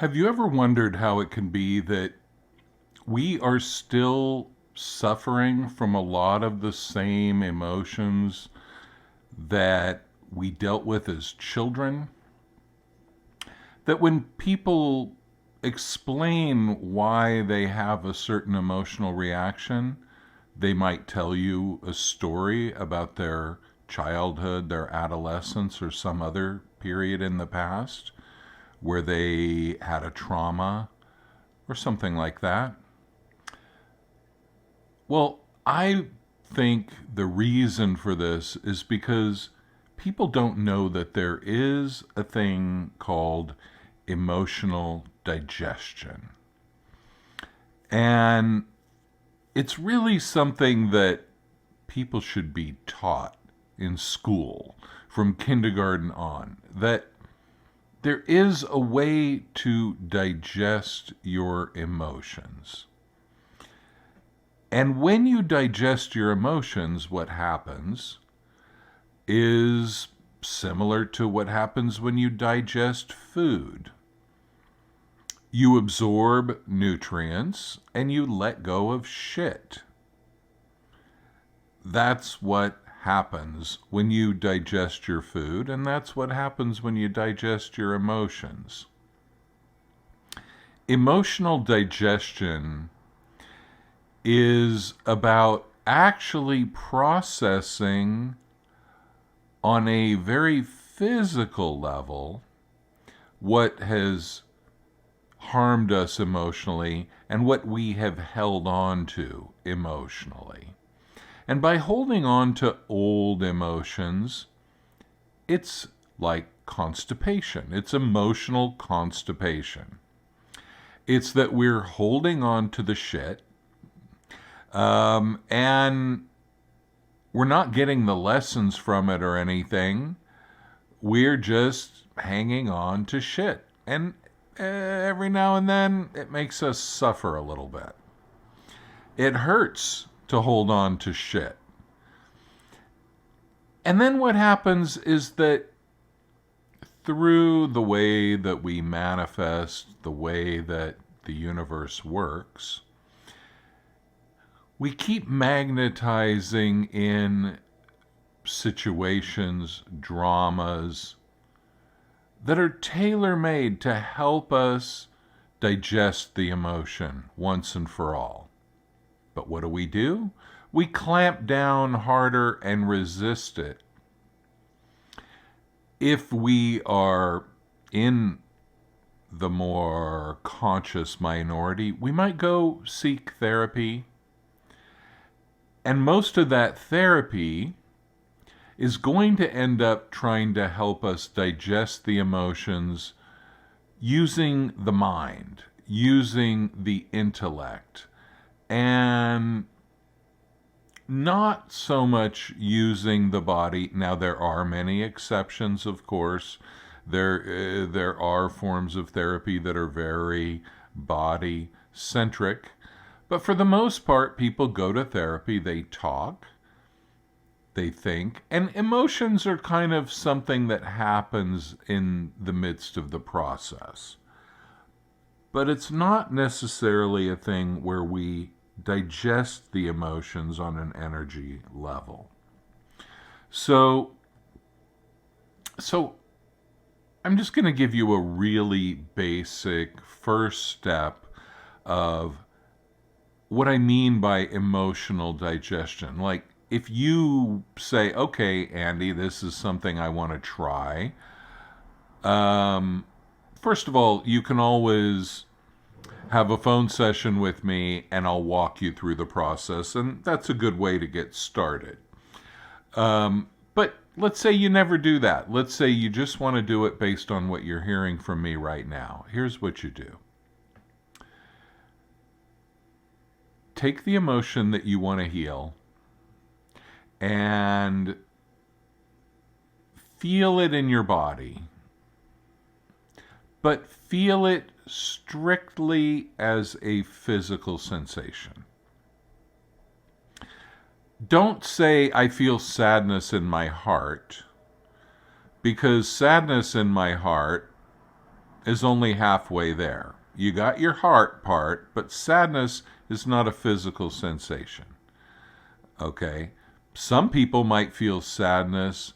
Have you ever wondered how it can be that we are still suffering from a lot of the same emotions that we dealt with as children? That when people explain why they have a certain emotional reaction, they might tell you a story about their childhood, their adolescence, or some other period in the past where they had a trauma or something like that. Well, I think the reason for this is because people don't know that there is a thing called emotional digestion. And it's really something that people should be taught in school from kindergarten on, that there is a way to digest your emotions. And when you digest your emotions, what happens is similar to what happens when you digest food. You absorb nutrients and you let go of shit. That's what happens when you digest your food, and that's what happens when you digest your emotions. Emotional digestion is about actually processing on a very physical level what has harmed us emotionally and what we have held on to emotionally. And by holding on to old emotions, it's like constipation. It's emotional constipation. It's that we're holding on to the shit, and we're not getting the lessons from it or anything. We're just hanging on to shit. And every now and then, it makes us suffer a little bit. It hurts to hold on to shit. And then what happens is that through the way that we manifest, the way that the universe works, we keep magnetizing in situations, dramas that are tailor-made to help us digest the emotion once and for all. But what do? We clamp down harder and resist it. If we are in the more conscious minority, we might go seek therapy. And most of that therapy is going to end up trying to help us digest the emotions using the mind, using the intellect, and not so much using the body. Now, there are many exceptions, of course. There are forms of therapy that are very body-centric. But for the most part, people go to therapy, they talk, they think, and emotions are kind of something that happens in the midst of the process. But it's not necessarily a thing where we digest the emotions on an energy level. So I'm just going to give you a really basic first step of what I mean by emotional digestion. Like, if you say, okay, Andy, this is something I want to try, first of all, you can always have a phone session with me and I'll walk you through the process, and that's a good way to get started. But let's say you never do that. Let's say you just want to do it based on what you're hearing from me right now. Here's what you do. Take the emotion that you want to heal and feel it in your body, but feel it strictly as a physical sensation. Don't say, I feel sadness in my heart, because sadness in my heart is only halfway there. You got your heart part, but sadness is not a physical sensation. Okay? Some people might feel sadness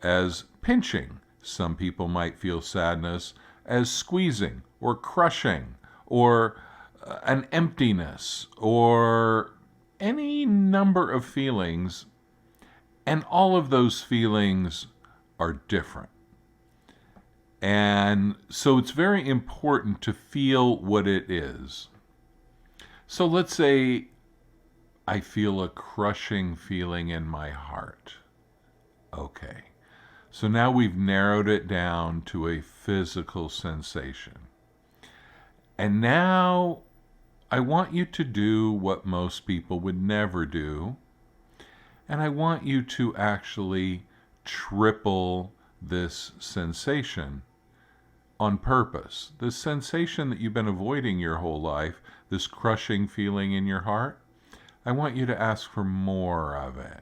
as pinching. Some people might feel sadness as squeezing or crushing or an emptiness or any number of feelings. And all of those feelings are different. And so it's very important to feel what it is. So let's say I feel a crushing feeling in my heart. Okay. So now we've narrowed it down to a physical sensation. And now I want you to do what most people would never do. And I want you to actually triple this sensation on purpose. This sensation that you've been avoiding your whole life, this crushing feeling in your heart, I want you to ask for more of it.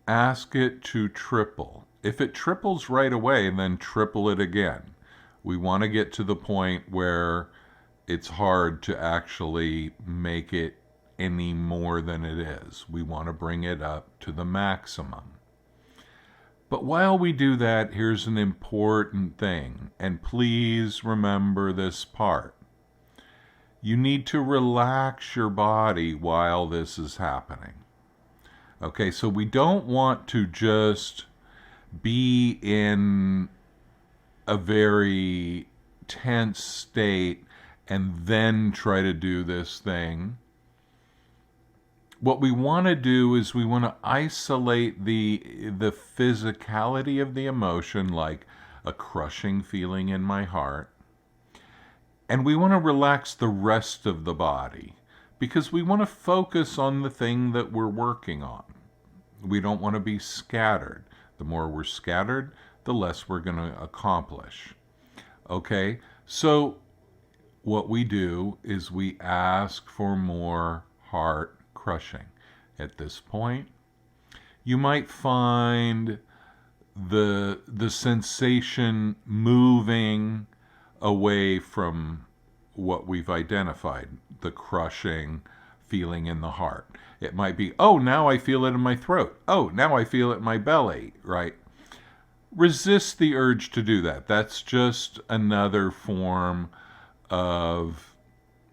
Ask it to triple. If it triples right away, then triple it again. We want to get to the point where it's hard to actually make it any more than it is. We want to bring it up to the maximum. But while we do that, here's an important thing, and please remember this part. You need to relax your body while this is happening. Okay, so we don't want to just be in a very tense state and then try to do this thing. What we want to do is we want to isolate the physicality of the emotion, like a crushing feeling in my heart, and we want to relax the rest of the body because we want to focus on the thing that we're working on. We don't want to be scattered. The more we're scattered, the less we're going to accomplish. Okay? So what we do is we ask for more heart crushing. At this point, you might find the sensation moving away from what we've identified, the crushing feeling in the heart. It might be, oh, now I feel it in my throat. Oh, now I feel it in my belly, right? Resist the urge to do that. That's just another form of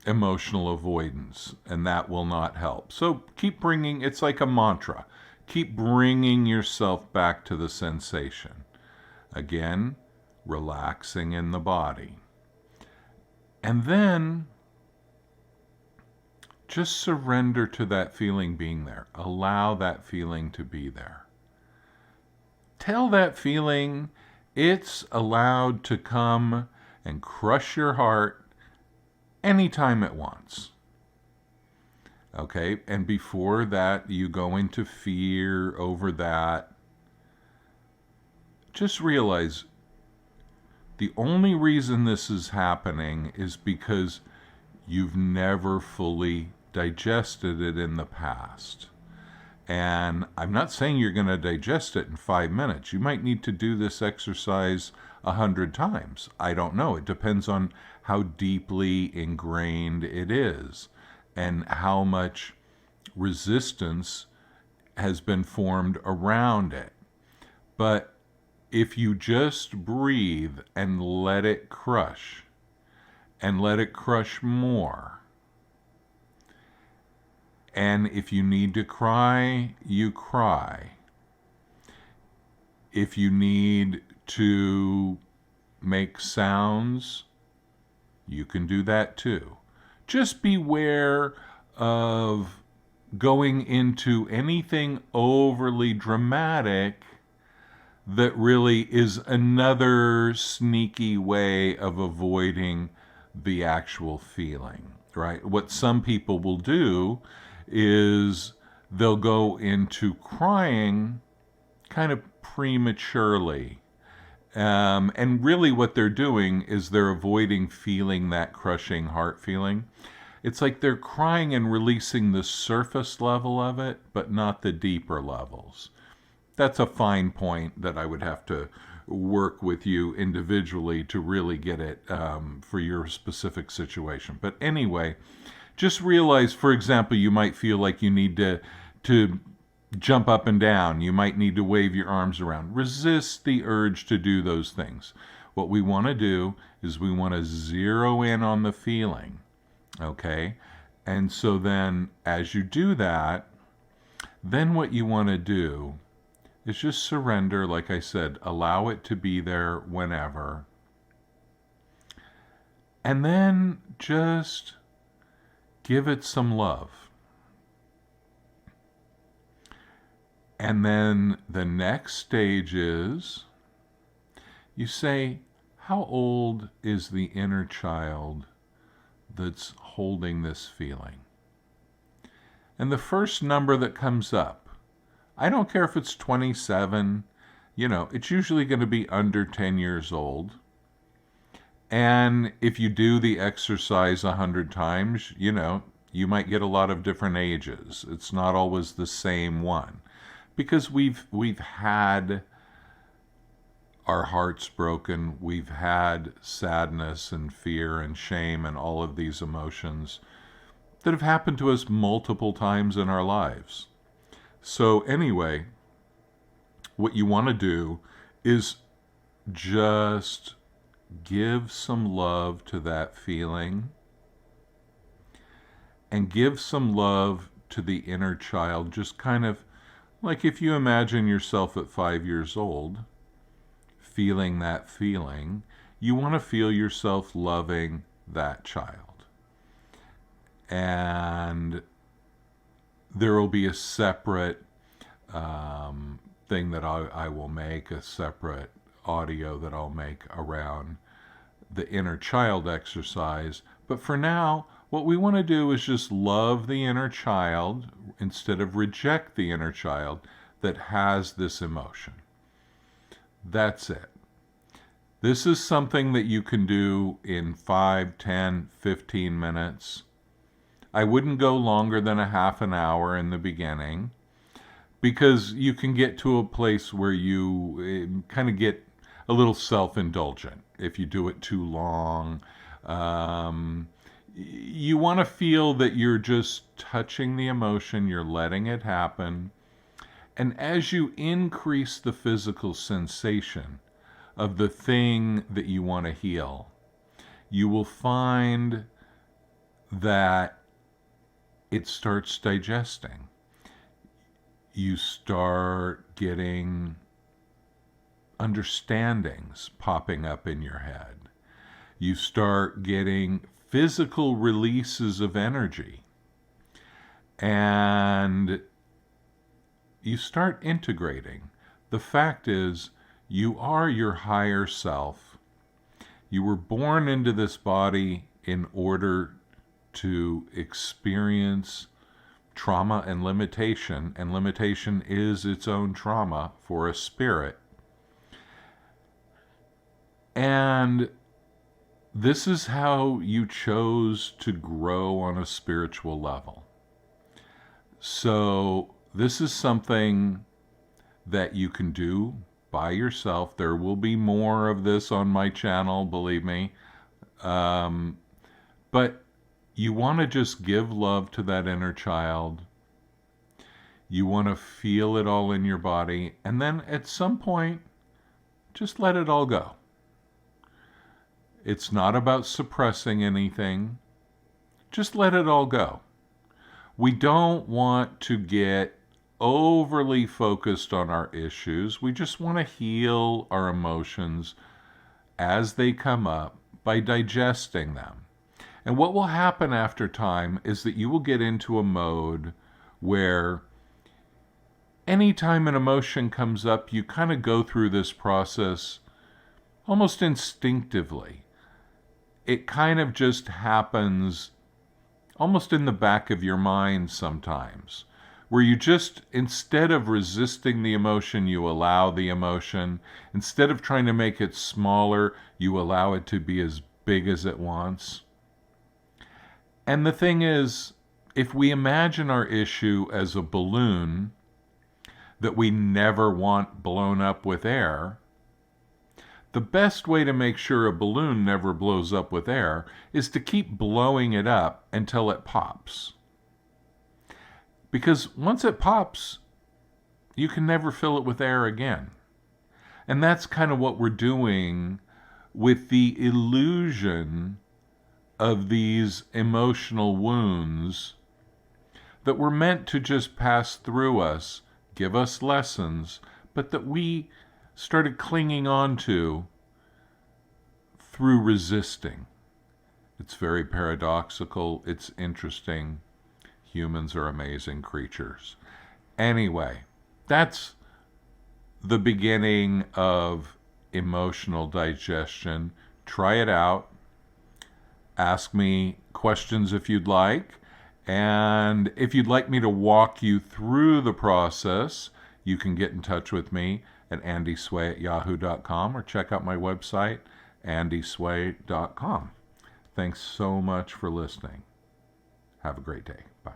emotional avoidance, and that will not help. So keep bringing, it's like a mantra. Keep bringing yourself back to the sensation. Again, relaxing in the body. And then just surrender to that feeling being there. Allow that feeling to be there. Tell that feeling it's allowed to come and crush your heart anytime it wants. Okay, and before that you go into fear over that, just realize the only reason this is happening is because you've never fully digested it in the past. And I'm not saying you're going to digest it in 5 minutes. You might need to do this exercise 100 times. I don't know. It depends on how deeply ingrained it is and how much resistance has been formed around it. But if you just breathe and let it crush, and let it crush more, and if you need to cry, you cry. If you need to make sounds, you can do that too. Just beware of going into anything overly dramatic that really is another sneaky way of avoiding the actual feeling, right? What some people will do is they'll go into crying kind of prematurely. And really what they're doing is they're avoiding feeling that crushing heart feeling. It's like they're crying and releasing the surface level of it, but not the deeper levels. That's a fine point that I would have to work with you individually to really get it for your specific situation. But anyway, just realize, for example, you might feel like you need to jump up and down. You might need to wave your arms around. Resist the urge to do those things. What we want to do is we want to zero in on the feeling, okay? And so then as you do that, then what you want to do is just surrender, like I said, allow it to be there whenever. And then just give it some love. And then the next stage is you say, how old is the inner child that's holding this feeling? And the first number that comes up, I don't care if it's 27, it's usually going to be under 10 years old. And if you do the exercise 100 times, you might get a lot of different ages. It's not always the same one. Because we've had our hearts broken, we've had sadness and fear and shame and all of these emotions that have happened to us multiple times in our lives. So anyway, what you want to do is just give some love to that feeling and give some love to the inner child, just kind of like if you imagine yourself at 5 years old, feeling that feeling, you want to feel yourself loving that child. And there will be a separate thing that I will make, a separate audio that I'll make around the inner child exercise. But for now, what we want to do is just love the inner child instead of reject the inner child that has this emotion. That's it. This is something that you can do in 5, 10, 15 minutes. I wouldn't go longer than a half an hour in the beginning because you can get to a place where you kind of get a little self-indulgent if you do it too long. You want to feel that you're just touching the emotion, you're letting it happen. And as you increase the physical sensation of the thing that you want to heal, you will find that it starts digesting. You start getting understandings popping up in your head. You start getting physical releases of energy. And you start integrating. The fact is, you are your higher self. You were born into this body in order to experience trauma and limitation is its own trauma for a spirit. And this is how you chose to grow on a spiritual level. So this is something that you can do by yourself. There will be more of this on my channel, believe me. But you want to just give love to that inner child. You want to feel it all in your body. And then at some point, just let it all go. It's not about suppressing anything. Just let it all go. We don't want to get overly focused on our issues. We just want to heal our emotions as they come up by digesting them. And what will happen after time is that you will get into a mode where anytime an emotion comes up, you kind of go through this process almost instinctively. It kind of just happens almost in the back of your mind sometimes, where you just, instead of resisting the emotion, you allow the emotion. Instead of trying to make it smaller, you allow it to be as big as it wants. And the thing is, if we imagine our issue as a balloon that we never want blown up with air, The best way to make sure a balloon never blows up with air is to keep blowing it up until it pops. Because once it pops, you can never fill it with air again. And that's kind of what we're doing with the illusion of these emotional wounds that were meant to just pass through us, give us lessons, but that we started clinging on to through resisting. It's very paradoxical. It's interesting. Humans are amazing creatures. Anyway, that's the beginning of emotional digestion. Try it out. Ask me questions if you'd like. And if you'd like me to walk you through the process, you can get in touch with me at andysway@yahoo.com or check out my website, andysway.com. Thanks so much for listening. Have a great day. Bye.